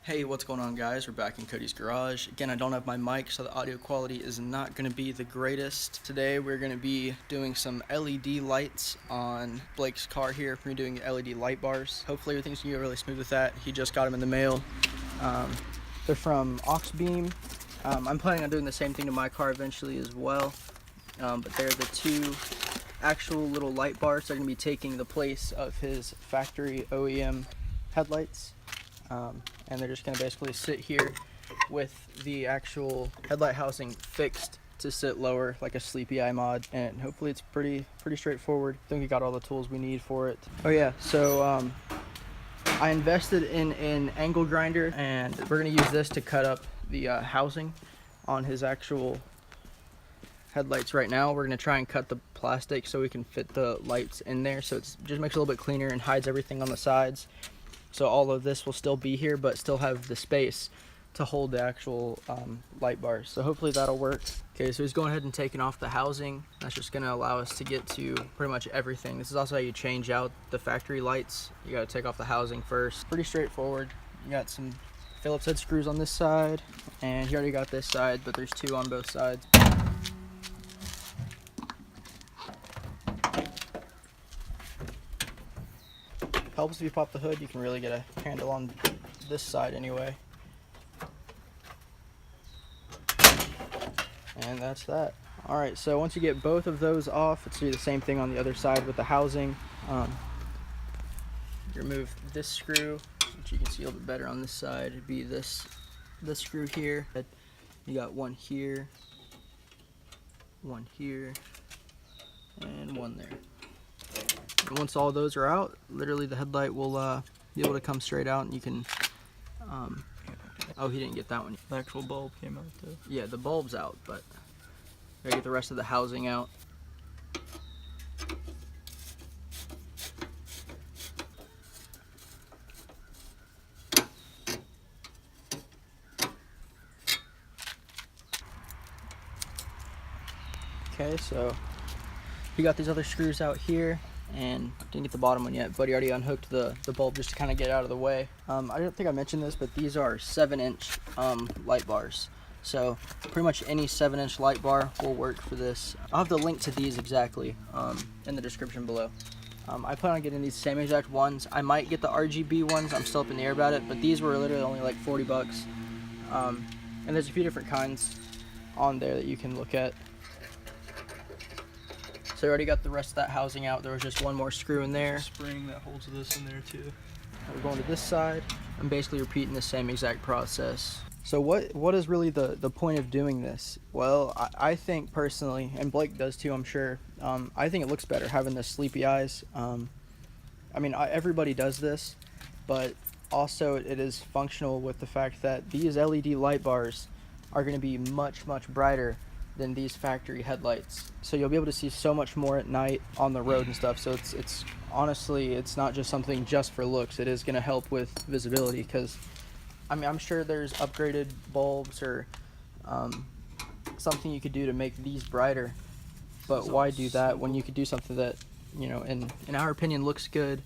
Hey, what's going on, guys? We're back in Cody's garage. Again, I don't have my mic, so the audio quality is not going to be the greatest. Today, we're going to be doing some LED lights on Blake's car here. We're doing LED light bars. Hopefully, everything's going to go really smooth with that. He just got them in the mail. They're from AUXBEAM. I'm planning on doing the same thing to my car eventually as well. But they're the two actual little light bars that are going to be taking the place of his factory OEM headlights. And they're just going to basically sit here with the actual headlight housing fixed to sit lower like a sleepy eye mod, and hopefully it's pretty straightforward. I think we got all the tools we need for it. Oh yeah, so I invested in an angle grinder, and we're going to use this to cut up the housing on his actual headlights. Right now we're going to try and cut the plastic so we can fit the lights in there, so it just makes it a little bit cleaner and hides everything on the sides. So all of this will still be here, but still have the space to hold the actual light bars. So hopefully that'll work. Okay, so he's going ahead and taking off the housing. That's just gonna allow us to get to pretty much everything. This is also how you change out the factory lights. You gotta take off the housing first. Pretty straightforward. You got some Phillips head screws on this side, and he already got this side, but there's two on both sides. Helps if you pop the hood, you can really get a handle on this side anyway. And that's that. Alright, so once you get both of those off, let's do the same thing on the other side with the housing. Remove this screw, which you can see a little bit better on this side. It'd be this screw here. You got one here, and one there. And once all those are out, literally the headlight will be able to come straight out, and you can oh, he didn't get that one. The actual bulb came out too. Yeah, the bulb's out, but gotta get the rest of the housing out. Okay, so he got these other screws out here, and didn't get the bottom one yet, but he already unhooked the bulb just to kind of get out of the way. I don't think I mentioned this, but these are 7-inch light bars. So pretty much any 7-inch light bar will work for this. I'll have the link to these exactly in the description below. I plan on getting these same exact ones. I might get the RGB ones. I'm still up in the air about it, but these were literally only like 40 bucks. And there's a few different kinds on there that you can look at. So I already got the rest of that housing out. There was just one more screw in there. Spring that holds this in there too. We're going to this side. I'm basically repeating the same exact process. So what is really the point of doing this? Well, I think personally, and Blake does too, I'm sure, I think it looks better having the sleepy eyes. I mean, everybody does this, but also it is functional with the fact that these LED light bars are going to be much brighter than these factory headlights, so you'll be able to see so much more at night on the road and stuff. So it's honestly, it's not just something just for looks. It is going to help with visibility, because I mean, I'm sure there's upgraded bulbs or something you could do to make these brighter, but why do that when you could do something that, you know, in our opinion, looks good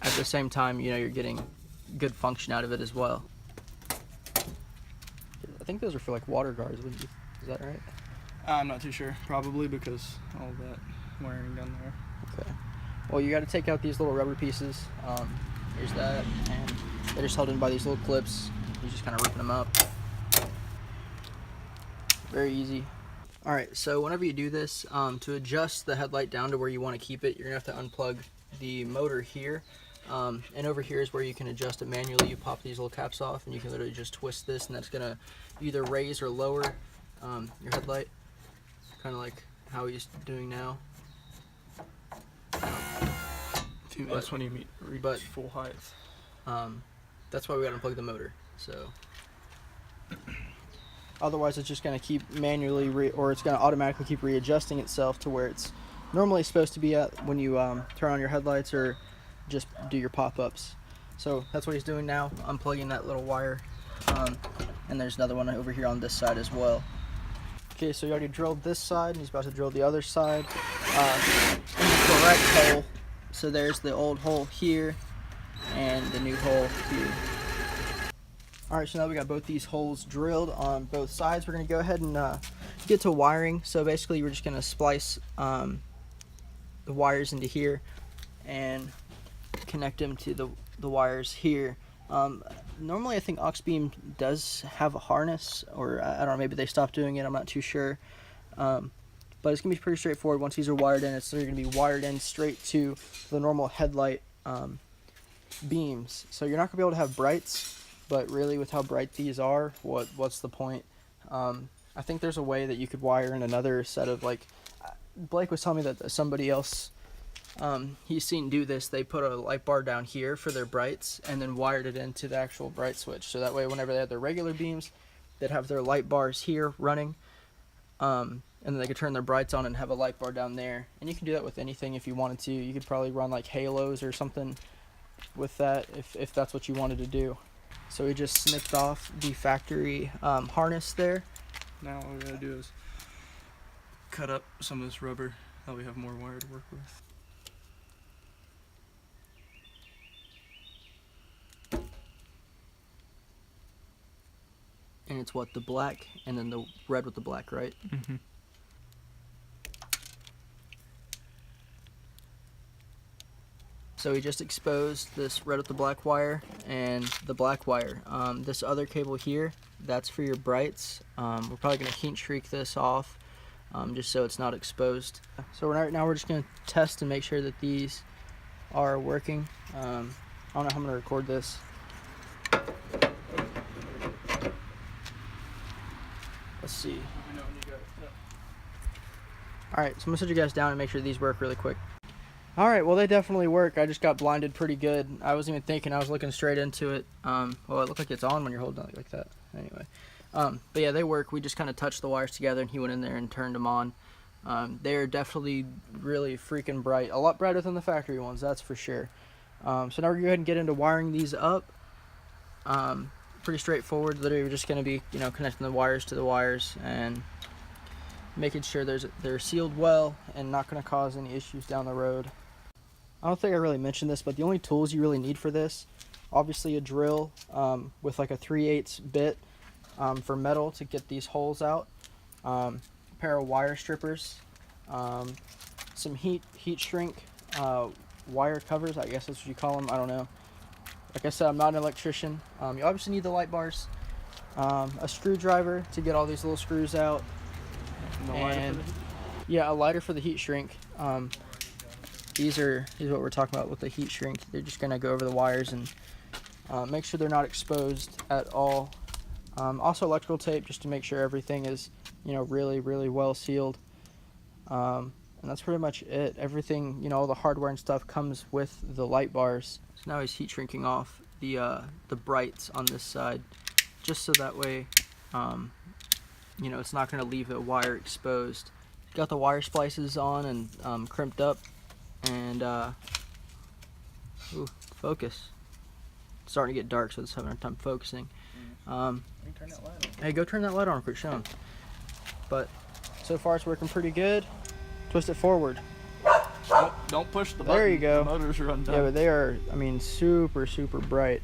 at the same time, you know, you're getting good function out of it as well. I think those are for like water guards, is that right? I'm not too sure. Probably because all that wiring down there. Okay. Well, you got to take out these little rubber pieces. Here's that, and they're just held in by these little clips. You're just kind of ripping them up. Very easy. All right, so whenever you do this, to adjust the headlight down to where you want to keep it, you're gonna have to unplug the motor here. And over here is where you can adjust it manually. You pop these little caps off, and you can literally just twist this, and that's gonna either raise or lower your headlight, kind of like how he's doing now. That's when you reach full height. That's why we gotta unplug the motor. So otherwise, it's just gonna keep manually or it's gonna automatically keep readjusting itself to where it's normally supposed to be at when you turn on your headlights or just do your pop-ups. So that's what he's doing now, unplugging that little wire. And there's another one over here on this side as well. Okay, so he already drilled this side, and he's about to drill the other side in the correct hole. So there's the old hole here, and the new hole here. All right, so now we got both these holes drilled on both sides. We're gonna go ahead and get to wiring. So basically we're just gonna splice the wires into here and connect them to the wires here. Normally I think AUXBEAM does have a harness, or I don't know, maybe they stopped doing it, I'm not too sure. But it's gonna be pretty straightforward. Once these are wired in, they're gonna be wired in straight to the normal headlight beams. So you're not gonna be able to have brights, but really with how bright these are, what's the point? I think there's a way that you could wire in another set of, like, Blake was telling me that somebody else he's seen do this. They put a light bar down here for their brights and then wired it into the actual bright switch, so that way whenever they have their regular beams, they'd have their light bars here running, and then they could turn their brights on and have a light bar down there. And you can do that with anything if you wanted to. You could probably run like halos or something with that if that's what you wanted to do. So we just snipped off the factory harness there. Now all we gotta do is cut up some of this rubber that we have more wire to work with. And it's what, the black and then the red with the black, right? Mm-hmm. So we just exposed this red with the black wire and the black wire. This other cable here, that's for your brights. We're probably going to heat shrink this off just so it's not exposed. So right now we're just going to test and make sure that these are working. I don't know how I'm going to record this. Let's see. Alright, so I'm going to set you guys down and make sure these work really quick. Alright, well they definitely work. I just got blinded pretty good. I wasn't even thinking, I was looking straight into it. Well, it looked like it's on when you're holding it like that. Anyway. But yeah, they work. We just kind of touched the wires together and he went in there and turned them on. They're definitely really freaking bright. A lot brighter than the factory ones, that's for sure. So now we're going to go ahead and get into wiring these up. Pretty straightforward. Literally we're just going to be, connecting the wires to the wires and making sure they're sealed well and not going to cause any issues down the road. I don't think I really mentioned this, but the only tools you really need for this, obviously a drill with like a 3/8 bit for metal to get these holes out, a pair of wire strippers, some heat shrink wire covers, I guess that's what you call them, I don't know. Like I said, I'm not an electrician. You obviously need the light bars, a screwdriver to get all these little screws out, and yeah, a lighter for the heat shrink. These are what we're talking about with the heat shrink. They're just gonna go over the wires and make sure they're not exposed at all. Also electrical tape just to make sure everything is really well sealed. And that's pretty much it. Everything, all the hardware and stuff comes with the light bars. So now he's heat shrinking off the brights on this side, just so that way it's not going to leave the wire exposed. Got the wire splices on and crimped up, and focus. It's starting to get dark, so it's having a hard time focusing. Turn that light on. Hey, go turn that light on quick, show 'em. But so far it's working pretty good. Twist it forward. Nope, don't push the button. There you go. The motors are undone. Yeah, but they are, super bright.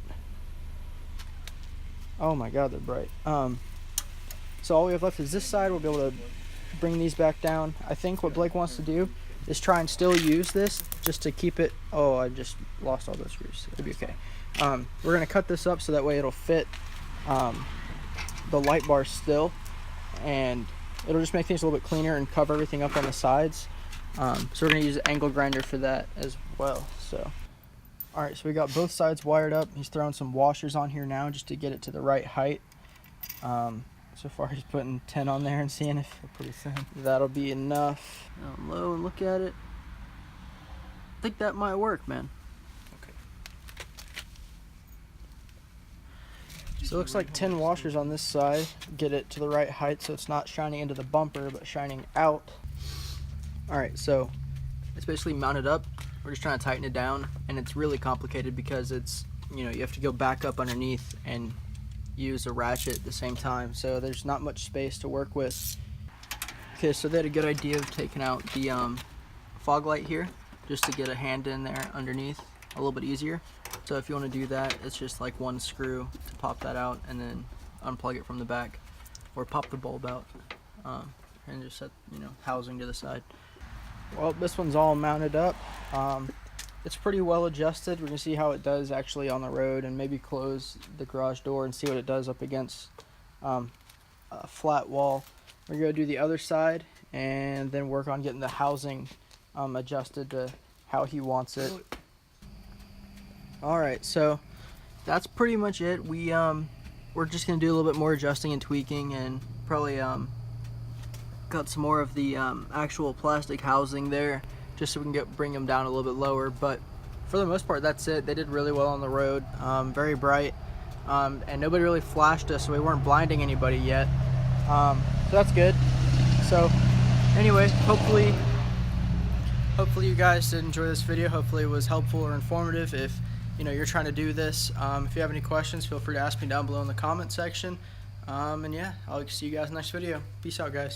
Oh my god, they're bright. So all we have left is this side. We'll be able to bring these back down. I think what Blake wants to do is try and still use this just to keep it. Oh, I just lost all those screws. It'll be okay. We're gonna cut this up so that way it'll fit the light bar still, and it'll just make things a little bit cleaner and cover everything up on the sides. So we're gonna use an angle grinder for that as well. So, all right, so we got both sides wired up. He's throwing some washers on here now just to get it to the right height. So far he's putting 10 on there and seeing if pretty thin. that'll be enough. Down low and look at it. I think that might work, man. Okay. So it looks like 10 washers on this side. Get it to the right height so it's not shining into the bumper but shining out. Alright, so it's basically mounted up. We're just trying to tighten it down, and it's really complicated because it's, you have to go back up underneath and use a ratchet at the same time, so there's not much space to work with. Okay, so they had a good idea of taking out the fog light here just to get a hand in there underneath a little bit easier. So if you want to do that, it's just like one screw to pop that out and then unplug it from the back, or pop the bulb out, and just set, you know, housing to the side. Well, this one's all mounted up. It's pretty well adjusted. We're gonna see how it does actually on the road, and maybe close the garage door and see what it does up against a flat wall. We're gonna do the other side and then work on getting the housing adjusted to how he wants it. Alright, so that's pretty much it. We're just gonna do a little bit more adjusting and tweaking, and probably got some more of the actual plastic housing there, just so we can bring them down a little bit lower. But for the most part, that's it. They did really well on the road, very bright, and nobody really flashed us, so we weren't blinding anybody yet. So that's good. So anyway, hopefully you guys did enjoy this video. Hopefully it was helpful or informative. If you know you're trying to do this, if you have any questions, feel free to ask me down below in the comment section. And yeah, I'll see you guys in the next video. Peace out, guys.